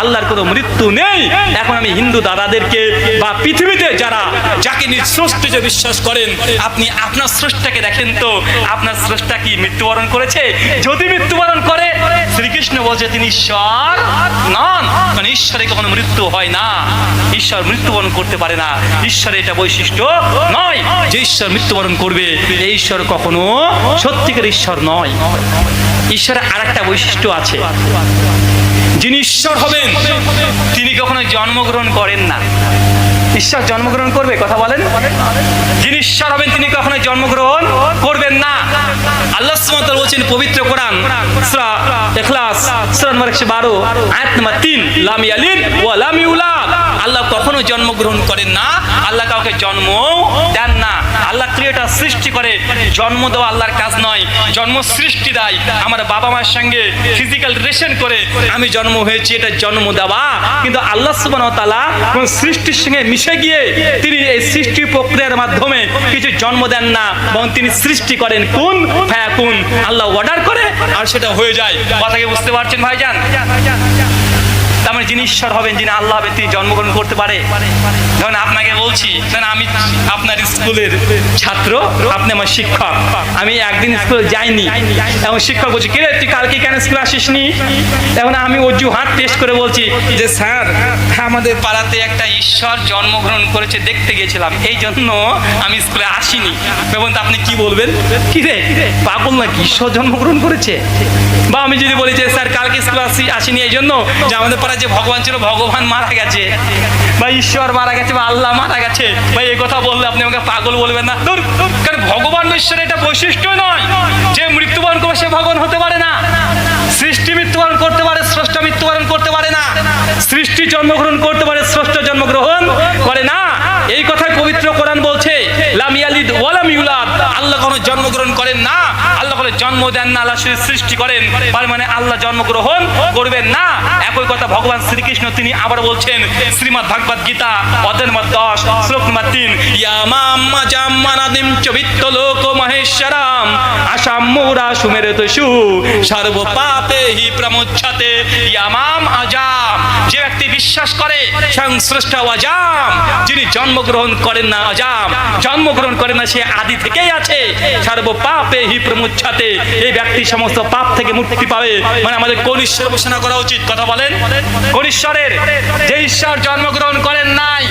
আল্লাহর কোনো মৃত্যু নেই। এখন আমি হিন্দু দাদাদেরকে বা পৃথিবীতে যারা যাকে স্রষ্টা যে বিশ্বাস করেন, আপনি আপনার স্রষ্টাকে দেখেন তো, আপনার স্রষ্টা কি মৃত্যুবরণ করেছে? যদি মৃত্যুবরণ করে, শ্রীকৃষ্ণ বলছে তিনি ঈশ্বর নন, কারণ ঈশ্বরে কখনো মৃত্যু হয় না, ঈশ্বর মৃত্যুবরণ করতে পারে না। ঈশ্বরের এটা বৈশিষ্ট্য নয় যে ঈশ্বর মৃত্যুবরণ করবে, এই ঈশ্বর কখনো সত্যিকার ঈশ্বর নয়। ঈশ্বরের আরেকটা বৈশিষ্ট্য আছে, যিনি ঈশ্বর হবেন তিনি কখনো জন্মগ্রহণ করেন না। ঈশ্বর জন্মগ্রহণ করবে? কথা বলেন। যিনি ঈশ্বর হবেন তিনি কখনো জন্মগ্রহণ করবেন না। আল্লাহ সুবহানাহু ওয়া তাআলা বলেছেন পবিত্র কোরআন সূরা ইখলাস সূরা নম্বর 112 আয়াত নম্বর 3, লাম ইয়ালিদ ওয়া লাম ইউলাদ, আল্লাহ কখনো জন্মগ্রহণ করেন না, আল্লাহ কাউকে জন্ম দেন না। আল্লাহ ক্রিয়েটর, সৃষ্টি করে, জন্ম দেওয়া আল্লাহর কাজ নয়, জন্ম সৃষ্টি দেয়। আমার বাবা মায়ের সঙ্গে ফিজিক্যাল রিলেশন করে আমি জন্ম হয়েছি, এটা জন্ম দেওয়া। কিন্তু আল্লাহ সুবহানাহু ওয়া তাআলা কোন সৃষ্টির সঙ্গে মিশে গিয়ে তিনি এই সৃষ্টি প্রক্রিয়ার মাধ্যমে কিছু জন্ম দেন না, এবং তিনি সৃষ্টি করেন, কুন ফায়াকুন, আল্লাহ অর্ডার করে আর সেটা হয়ে যায়। কথাকে বুঝতে পারছেন ভাইজান? তার মানে যিনি ঈশ্বর হবেন, যিনি আল্লাহ হবেন, তিনি জন্মগ্রহণ করতে পারে। ধরুন আপনাকে বলছি, আমি আপনার স্কুলের ছাত্র, আপনি আমার শিক্ষক, আমি একদিন স্কুলে যাইনি, এবং শিক্ষক বলছি কিরে তুই কালকে কেন স্কুলে আসিসনি? এখন আমি অজুহাত পেশ করে বলছি যে স্যার আমাদের পাড়াতে একটা ঈশ্বর জন্মগ্রহণ করেছে, দেখতে গেছিলাম, এই জন্য আমি স্কুলে আসিনি। এবং আপনি কি বলবেন? কিরে পাগল নাকি, ঈশ্বর জন্মগ্রহণ করেছে? বা আমি যদি বলি যে স্যার কালকে স্কুলে আসিনি এই জন্য যে আমাদের করা যে ভগবান ছিল, ভগবান মারা গেছে বা ঈশ্বর মারা গেছে বা আল্লাহ মারা গেছে, ভাই এই কথা বললে আপনি আমাকে পাগল বলবেন না? কারণ ভগবান ঈশ্বরের এটা বৈশিষ্ট্য নয় যে মৃত্যুবরণ করবে সে ভগবান হতে পারে না। সৃষ্টি মৃত্যুবরণ করতে পারে, স্রষ্টা মৃত্যুবরণ করতে পারে না। সৃষ্টি জন্মগ্রহণ করতে পারে, স্রষ্টা জন্মগ্রহণ করে না। এই কথাই পবিত্র কোরআন বলছে, লাম ইয়ালিদ ওয়া লাম ইউলাদ। আল্লাহ কোনো জন্মগ্রহণ করেন না, আল্লাহ কোনো জন্ম দেন না, আল্লাহ শুধু সৃষ্টি করেন, তার মানে আল্লাহ জন্মগ্রহণ করবেন না। একই কথা ভগবান শ্রীকৃষ্ণ তিনি আবার বলছেন শ্রীমদ্ ভাগবত গীতা অধ্যায় নম্বর 10 শ্লোক নম্বর 3, ইয়ামাম জাম্মানাদিম চবিত্ত লোক মহেশ্বরাম আসাম্মুরা সুমেরতসু সর্ব পাপেহি প্রমুচ্ছতে। ইয়ামাম আজাম, যে ব্যক্তি বিশ্বাস করে স্বয়ং স্রষ্টা আজাম, যিনি জন্মগ্রহণ করেন না, আজাম জন্মগ্রহণ করেন না, সে আদি থেকেই আছে। সর্ব পাপেহি প্রমুচ্ছতে, এই ব্যক্তি সমস্ত পাপ থেকে মুক্তি পাবে। মানে আমাদের কোন ঈশ্বর উপাসনা করা উচিত? কথা বলেন কোন ঈশ্বরের? যে ঈশ্বর জন্মগ্রহণ করেন নাই,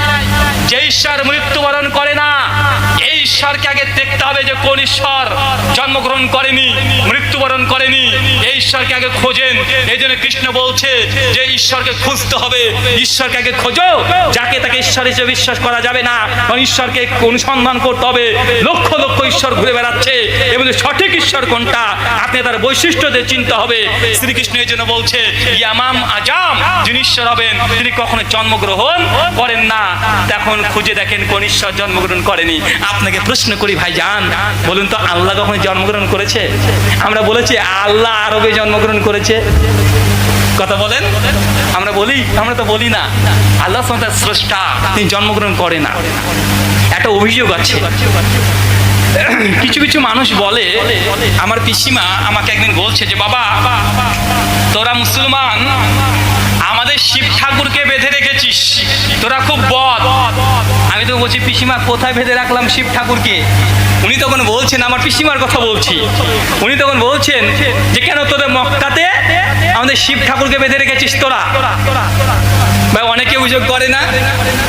যে ঈশ্বর মৃত্যুবরণ করে না, এই ঈশ্বরকে আগে দেখতে হবে যে কোন ঈশ্বর জন্মগ্রহণ করেনি, মৃত্যুবরণ করেনি। এই ঈশ্বরকে আগে খোঁজেন। এই জন্য কৃষ্ণ বলছে যে ঈশ্বরকে খুঁজতে হবে, ঈশ্বরকে আগে খোঁজো। যাকে তাকে ঈশ্বর হিসেবে বিশ্বাস করা যাবে না, কারণ ঈশ্বরকে অনুসন্ধান করতে হবে। লক্ষ লক্ষ ঈশ্বর ঘুরে বেড়াচ্ছে, এবং সঠিক ঈশ্বর কোনটা আপনি তার বৈশিষ্ট্যদের চিনতে হবে। শ্রীকৃষ্ণ এই জন্য বলছে ইয়ামাম আজাম, যিনি ঈশ্বর হবেন তিনি কখনো জন্মগ্রহণ করেন না। এখন খুঁজে দেখেন কোন ঈশ্বর জন্মগ্রহণ করেনি। আপনাকে প্রশ্ন করি ভাই জান, বলুন তো আল্লাহ কখনো জন্মগ্রহণ করেছে? আমরা বলেছি আল্লাহ আরবে জন্মগ্রহণ করেছে, কথা বলেন? আমরা বলি? আমরা তো বলি না। আল্লাহ স্রষ্টা, তিনি জন্মগ্রহণ করে না। একটা অভিযোগ আছে, কিছু কিছু মানুষ বলে, আমার পিসিমা আমাকে একদিন বলছে যে বাবা তোরা মুসলমান আমাদের শিব ঠাকুরকে বেঁধে রেখেছিস, তোরা খুব বদ। আমি তো বলছি পিসিমা কোথায় বেঁধে রাখলাম শিব ঠাকুরকে? উনি তখন বলছেন, আমার পিসিমার কথা বলছি, উনি তখন বলছেন যে কেন তোদের মক্কাতে আমাদের শিব ঠাকুরকে বেঁধে রেখেছিস তোরা? ভাই অনেকে অভিযোগ করে না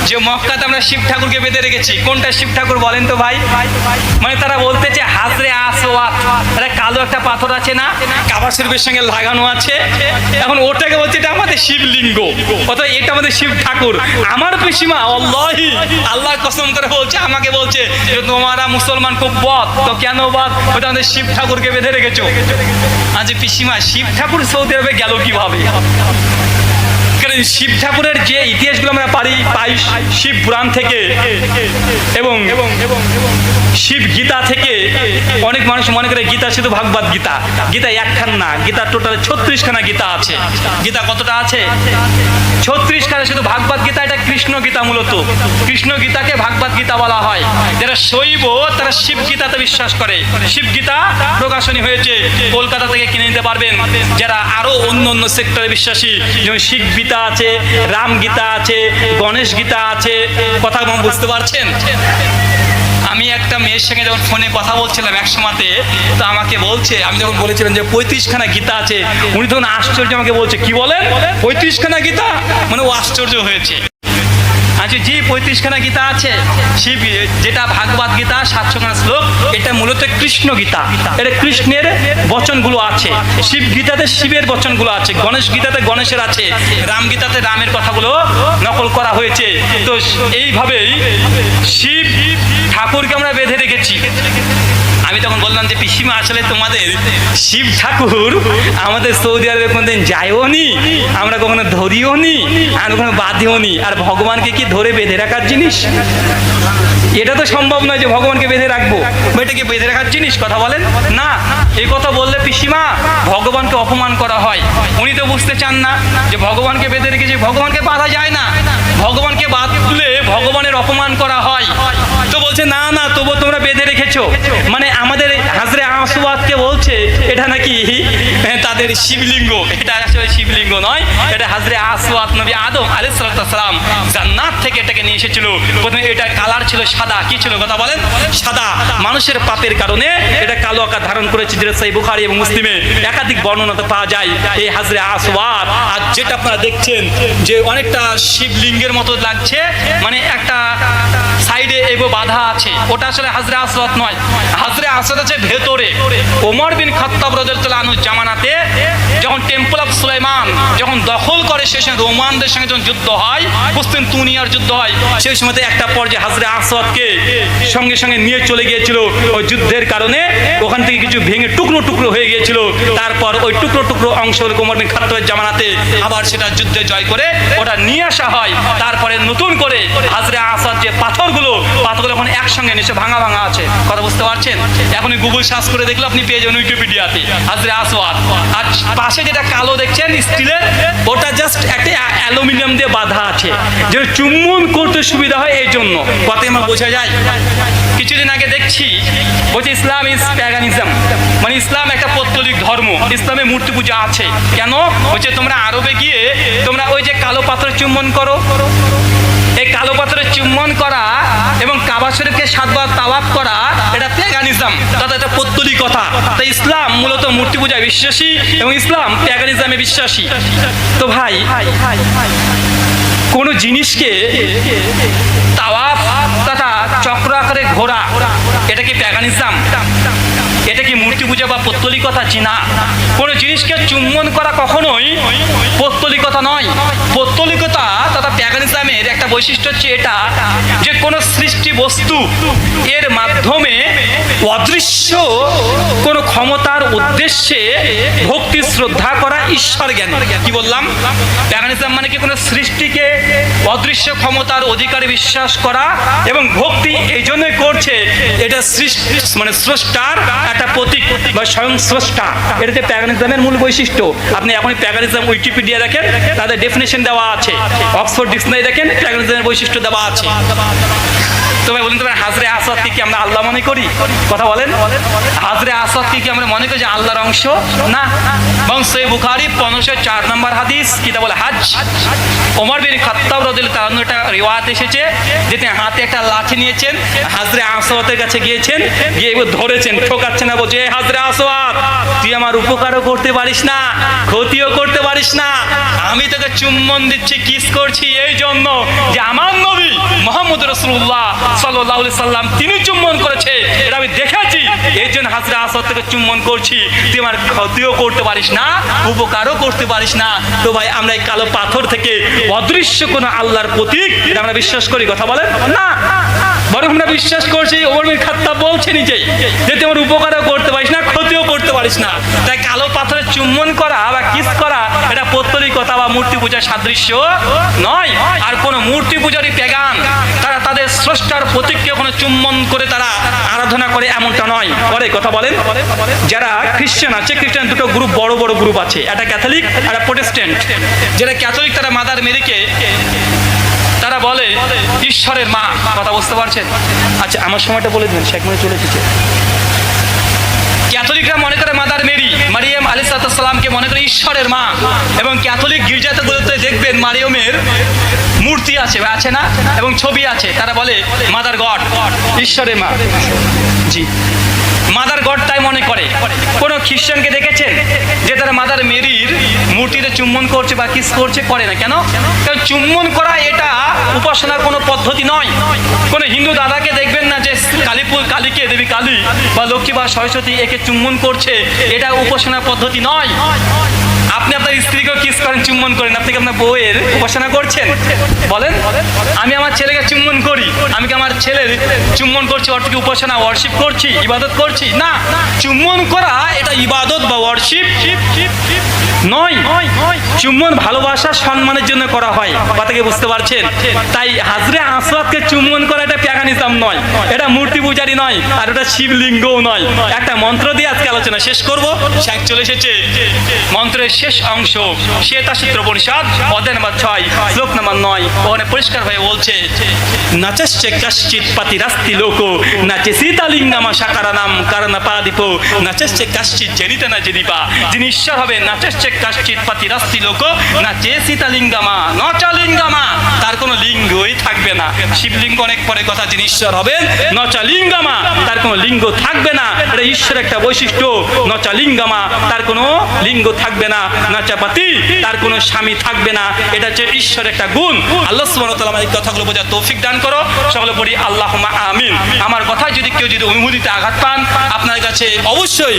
যে মক্কাতে আমরা শিব ঠাকুরকে বেঁধে রেখেছি। কোনটা শিব ঠাকুর বলেন তো ভাই? মানে তারা বলতেছে হাজরে আসওয়াত, তারা কালো একটা পাথর আছে না, কাবা শরীফের সঙ্গে লাগানো আছে, এখন ওটাকে বলছে এটা আমাদের শিবলিঙ্গ, অথবা এটা আমাদের শিব ঠাকুর। আমার পিসিমা আল্লাহি আল্লাহর কসম করে বলছে, আমাকে বলছে যে তোমরা মুসলমান খুব বদ, তো কেন বদ? ওটা আমাদের শিব ঠাকুরকে বেঁধে রেখেছো। আজ পিসিমা শিব ঠাকুর সৌদি আরবে গেল কিভাবে? শিব ঠাকুরের যে ইতিহাসগুলো আমরা পাই শিব পুরাণ থেকে এবং শিব গীতা থেকে। অনেক মানুষ মনে করে গীতা শুধু ভাগবত গীতা, গীতা একখান না, গীতা টোটাল 36 খানা গীতা আছে। গীতা কতটা আছে? 36 খানা। শুধু ভাগবত গীতা এটা কৃষ্ণ গীতা, মূলত কৃষ্ণ গীতাকে ভাগবত গীতা বলা হয়। যারা শৈব তারা শিব গীতাতে বিশ্বাস করে। শিব গীতা প্রকাশনী হয়েছে, কলকাতা থেকে কিনে নিতে পারবেন। যারা আরো অন্য অন্য সেক্টরে বিশ্বাসী, যেমন শিব গীতা আছে, রাম গীতা আছে, গণেশ গীতা আছে। কথা বুঝতে পারছেন? আমি একটা মেয়ের সঙ্গে যখন ফোনে কথা বলছিলাম এক সময়তে, তো আমাকে বলছে, আমি যখন বলেছিলাম যে 35 খানা গীতা আছে, উনি তখন আশ্চর্য আমাকে বলছে, কি বলেন 35 খানা গীতা? মানে ও আশ্চর্য হয়েছে। আচ্ছা জি, 35 খানা গীতা আছে। শিব যেটা ভাগবত গীতা 700 খানা শ্লোক, এটা মূলত কৃষ্ণ গীতা, এটা কৃষ্ণের বচনগুলো আছে। শিব গীতাতে শিবের বচনগুলো আছে, গণেশ গীতাতে গণেশের আছে, রাম গীতাতে রামের কথাগুলো নকল করা হয়েছে। তো এইভাবেই শিব ঠাকুরকে আমরা বেঁধে রেখেছি। আমি তখন বললাম যে পিসিমা আসলে তোমাদের শিব ঠাকুর আমাদের সৌদি আরবে কোনোদিন যাইও নি, আমরা কখনো ধরিও নি, আর কখনো বাঁধিও নি। আর ভগবানকে কি ধরে বেঁধে রাখার জিনিস? এটা তো সম্ভব নয় যে ভগবানকে বেঁধে রাখবো। এটা কি বেঁধে রাখার জিনিস? কথা বলেন না। এই কথা বললে পিসিমা ভগবানকে অপমান করা হয়। উনি তো বুঝতে চান না যে ভগবানকে বেঁধে রেখেছি, ভগবানকে বাঁধা যায় না। ভগবানকে বাঁধলে ভগবানের অপমান করা হয়। তো বলছে না না, তবু তোমরা বেঁধে রেখেছো। মানে আমাদের হাজরে আসওয়াতকে বলছে এটা নাকি তাদের শিবলিঙ্গ। এটা আসলে শিবলিঙ্গ নয়, এটা হাজরে আসওয়াত নবী আদম আলাইহিস সালাম জান্নাত থেকে এটাকে নিয়ে এসেছিল। প্রথমে এটা কালার ছিল সাদা। কি ছিল কথা বলেন? সাদা। মানুষের পাপের কারণে এটা কালো আকার ধারণ করেছে, যেটা সহিহ বুখারী এবং মুসলিমে একাধিক বর্ণনাতে পাওয়া যায় এই হাজরে আসওয়াত। আর যেটা আপনারা দেখছেন যে অনেকটা শিবলিঙ্গের মতো লাগছে, মানে একটা সাইডে এগো বাধা আছে, ওটা আসলে হাজরে আসওয়াদ নয়, হাজরে আসওয়াদ আছে ভেতরে। ওমর বিন খাত্তাব রাদিয়াল্লাহু আনহু জামানাতে যখন টেম্পল অফ সুলাইমান যখন দখল করে, সেই সময় রোমানদের সঙ্গে যখন যুদ্ধ হয়, কুস্তিনতুনিয়ার যুদ্ধ হয়, সেই সময় একটা পর্যায়ে হাজরে আসওয়াদকে সঙ্গে সঙ্গে নিয়ে চলে গিয়েছিল ওই যুদ্ধের কারণে। ওখান থেকে কিছু ভেঙে টুকরো টুকরো হয়ে গিয়েছিল। তারপর ওই টুকরো টুকরো অংশ ওমর বিন খাত্তাবের জামানাতে আবার সেটা যুদ্ধে জয় করে ওটা নিয়ে আসা হয়। তারপরে নতুন করে হাজরে আসওয়াদ যে পাথরগুলো এখন একসঙ্গে নিচে ভাঙা ভাঙা আছে। কথা বুঝতে পারছেন? এখন গুগল সার্চ করে দেখলে আপনি পেয়ে যাবেন উইকিপিডিয়াতে হাজরে আসওয়াদ। আর পাশে যেটা কালো দেখছেন স্টিলের, ওটা জাস্ট একটা অ্যালুমিনিয়াম দিয়ে বাঁধা আছে, যে চুম্বন করতে সুবিধা হয় এই জন্য। কথা আমার বোঝা যায়? কিছুদিন আগে দেখছি বলছে ইসলাম ইজ প্যাগানিজম, মানে ইসলাম একটা পৌত্তলিক ধর্ম, ইসলামে মূর্তি পূজা আছে। কেন? বলছে তোমরা আরবে গিয়ে তোমরা ওই যে কালো পাথর চুম্বন করো, এই কালো পাথরের চুম্বন করা এবং কাবা শরীফকে 7 বার তাওয়াফ করা, এটা প্যাগানিজম, তাতে এটা পৌত্তলিকতা। তাই ইসলাম মূলত মূর্তি পূজায় বিশ্বাসী এবং ইসলাম প্যাগানিজমে বিশ্বাসী। তো ভাই, কোনো জিনিসকে তাওয়াফ তথা চক্র আকারে ঘোরা, এটা কি প্যাগানিজম? এটা কি মূর্তি পূজা বা পৌত্তলিকতা? জি না। কোনো জিনিসকে চুম্বন করা কখনোই পৌত্তলিকতা নয়। পৌত্তলিকতা তথা প্যাগানিজমের একটা বৈশিষ্ট্য হচ্ছে এটা, যে কোনো সৃষ্টি বস্তু এর মাধ্যমে অদৃশ্য কোনো ক্ষমতার উদ্দেশ্যে ভক্তি শ্রদ্ধা করা, ঈশ্বর জ্ঞান। কি বললাম? প্যাগানিজম মানে কি কোনো সৃষ্টিকে অদৃশ্য ক্ষমতার অধিকারে বিশ্বাস করা এবং ভক্তি এই জন্যই করছে, এটা সৃষ্টি মানে স্রষ্টার একটা প্রতীক বা স্বয়ং স্রষ্টা। এটা হচ্ছে প্যাগানিজমের মূল বৈশিষ্ট্য। আপনি এখন প্যাগানিজম উইকিপিডিয়া দেখেন, তাদের ডেফিনেশন দেওয়া আছে, অক্সফোর্ড ডিকশনারি দেখেন, প্যাগানিজমের বৈশিষ্ট্য দেওয়া আছে। তো ভাই বলুন তো, হাজরে আসওয়াদকে কি আমরা আল্লাহ মনে করি? কথা বলেন। হাজরে আসওয়াদকে কি আমরা মনে করি যে আল্লাহর অংশ? না। এবং সহিহ বুখারী 1504 নম্বর হাদিস, কিতাবুল হজ, ওমর বিন খাত্তাব রাদিয়াল্লাহু আনহু একটা রিওয়ায়াত এসেছে যে তিনি হাতে একটা লাঠি নিয়েছেন, হাজরে আসওয়াদের কাছে গিয়েছেন, গিয়ে ধরেছেন, ঠোকাচ্ছেন না, বলছে হাজরে আসওয়াদ, তুই আমার উপকারও করতে পারিস না, ক্ষতিও করতে পারিস না, আমি তোকে চুম্বন দিচ্ছি, কিস করছি এই জন্য যে আমার নবী মুহাম্মদ রাসূলুল্লাহ সাল্লাল্লাহু আলাইহি সাল্লাম তিনি চুম্বন করেছে, এটা আমি দেখেছি, এই জন্য হাজরে আসওয়াদ থেকে চুম্বন করছি, তুই আমার ক্ষতিও করতে পারিস না, উপকারও করতে পারিস না। তো ভাই, আমরা এই কালো পাথর থেকে অদৃশ্য কোন আল্লাহর প্রতীক এটা আমরা বিশ্বাস করি? কথা বলেন না। বরং আমরা বিশ্বাস করছি ওমর বিন খাত্তাব বলছে নিজেই যে তুই আমার উপকারও করতে পারিস না, ক্ষতিও করতে পারিস না। তাই কালো পাথরে চুম্বন করা বা কিস করা, এটা পৌত্তলিকতা বা মূর্তি পূজার সাদৃশ্য নয়। আর কোন মূর্তি পূজারী পেগান তারা তাদের স্রষ্টার প্রতীককে কোনো চুম্বন করে তারা আরাধনা করে এমনটা নয়। পরে কথা বলেন, যারা খ্রিস্টান আছে, খ্রিস্টান দুটো গ্রুপ, বড় বড় গ্রুপ আছে, একটা ক্যাথলিক আর একটা প্রোটেস্ট্যান্ট। যারা ক্যাথলিক তারা মাদার মেরিকে তারা বলে ঈশ্বরের মা। কথা বুঝতে পারছেন? আচ্ছা, আমার সময়টা বলে দিন, 1 মিনিট চলে এসেছে। ক্যাথলিকরা মনে করে মাদার মেরি, মারিয়াম আলাইহিস সালামকে মনে করে ঈশ্বরের মা, এবং ক্যাথলিক গির্জাগুলোতে দেখবেন মারিয়মের মূর্তি আছে, আছে না, এবং ছবি আছে, তারা বলে মাদার গড, ঈশ্বরের মা। জি, মাদার গড তাই মনে করে। কোনো খ্রিস্টানকে দেখেছেন যে তারা মাদার মেরির মূর্তিতে চুম্বন করছে বা কিস করছে? করে না। কেন? কারণ চুম্বন করা এটা উপাসনার কোনো পদ্ধতি নয়। কোনো হিন্দু দাদাকে দেখবেন না যে কালীকে, দেবী কালী বা লক্ষ্মী বা সরস্বতী একে চুম্বন করছে, এটা উপাসনার পদ্ধতি নয়। আপনি আপনার স্ত্রীকেও কিস করেন, চুম্বন করেন, আপনি কি আপনার বউয়ের উপাসনা করছেন? বলেন। আমি আমার ছেলেকে চুম্বন করি, আমি কি আমার ছেলের চুম্বন করছি অর্থ কি উপাসনা, ওয়ার্শিপ করছি, ইবাদত করছি? না। চুম্বন করা এটা ইবাদত বা ওয়ার্শিপ নয়। চুম্বন ভালোবাসা সম্মানের জন্য করা হয়। কথাকে বুঝতে পারছেন? তাই হাজরে আসওয়াদকে চুম্বন করা এটা প্যাগানিজম নয়, এটা মূর্তি পূজারি নয়, আর এটা শিবলিঙ্গও নয়। একটা মন্ত্র দিয়ে আজকে আলোচনা শেষ করব। শেখ চলে এসেছে মন্ত্রের শেষ অংশ, শ্বেতাসূত্র পরিষদ অধ্যায় নম্বর 6 শ্লোক নম্বর 9। ওখানে পরিষ্কার হয়ে বলছে, নাচস্যে কশ্চিৎ পাতিরাস্তি লোকো নাচে সীতালিঙ্গামা সাকারানাম কারণাপাদিপো নাচস্যে কশ্চিৎ জেনিতে না জেনিপা। যিনি ঈশ্বর হবে, নাচস্যে কশ্যে কাশ্চিৎ পাতিরাস্তি লোক না চেসিতা লিঙ্গামা নচা লিঙ্গামা, তার কোনো লিঙ্গই থাকবে না। শিবলিঙ্গ অনেক পরে কথা, যিনি ঈশ্বর হবেন নচা লিঙ্গামা, তার কোনো লিঙ্গ থাকবে না। এটা ঈশ্বরের একটা বৈশিষ্ট্য। নচা লিঙ্গামা, তার কোনো লিঙ্গ থাকবে না। নচাপাতি, তার কোনো স্বামী থাকবে না। এটা হচ্ছে ঈশ্বরের একটা গুণ। আল্লাহ সুবহানাহু ওয়া তাআলা এই কথাগুলো বোঝার তৌফিক দান করো। সকলে পড়ি আল্লাহুম্মা আমিন। আমার কথায় যদি কেউ যদি অনুভূতিতে আঘাত পান, আপনার কাছে অবশ্যই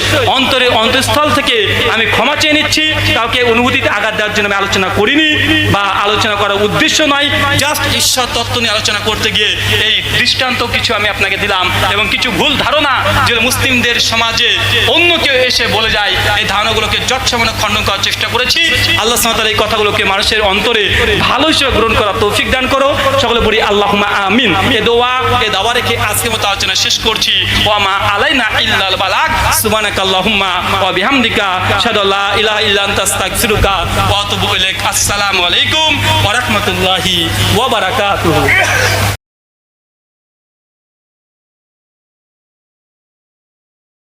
অন্তঃস্থল থেকে আমি ক্ষমা চেয়ে নিচ্ছি। কাউকে অনুভূতিতে আঘাত দেওয়ার জন্য আমি আলোচনা করিনি বা আলোচনা করার উদ্দেশ্য নয়। জাস্ট ঈশ্বর তত্ত্ব নিয়ে আলোচনা করতে গিয়ে এই দৃষ্টান্ত কিছু আমি আপনাকে দিলাম, এবং কিছু ভুল ধারণা যে মুসলিমদের সমাজে অন্য কেউ এসে বলে যায়, এই ধারণাগুলোকে যৎসামান্য খণ্ডন করার চেষ্টা করেছি। আল্লাহ সুবহানাহু ওয়া তাআলা এই কথাগুলোকে মানুষের অন্তরে ভালো হিসেবে গ্রহণ করার তৌফিক দান করো। সকলে বলি আল্লাহুম্মা আমিন। এ দোয়া এ দাওয়া রেখে আজকের মতো আলোচনা শেষ করছি। ওয়া মা আলাইনা ইল্লাল বালাগ। সুবহানাকাল্লাহুম্মা ওয়া বিহামদিকা আশহাদু আল্লা ইলাহা ইল্লা আনতা আস্তাগফিরুকা ওয়া আতুবু ইলাইক। আসসালামু আলাইকুম ওয়া রাহমাতুল্লাহি ওয়া বারাকাতুহু।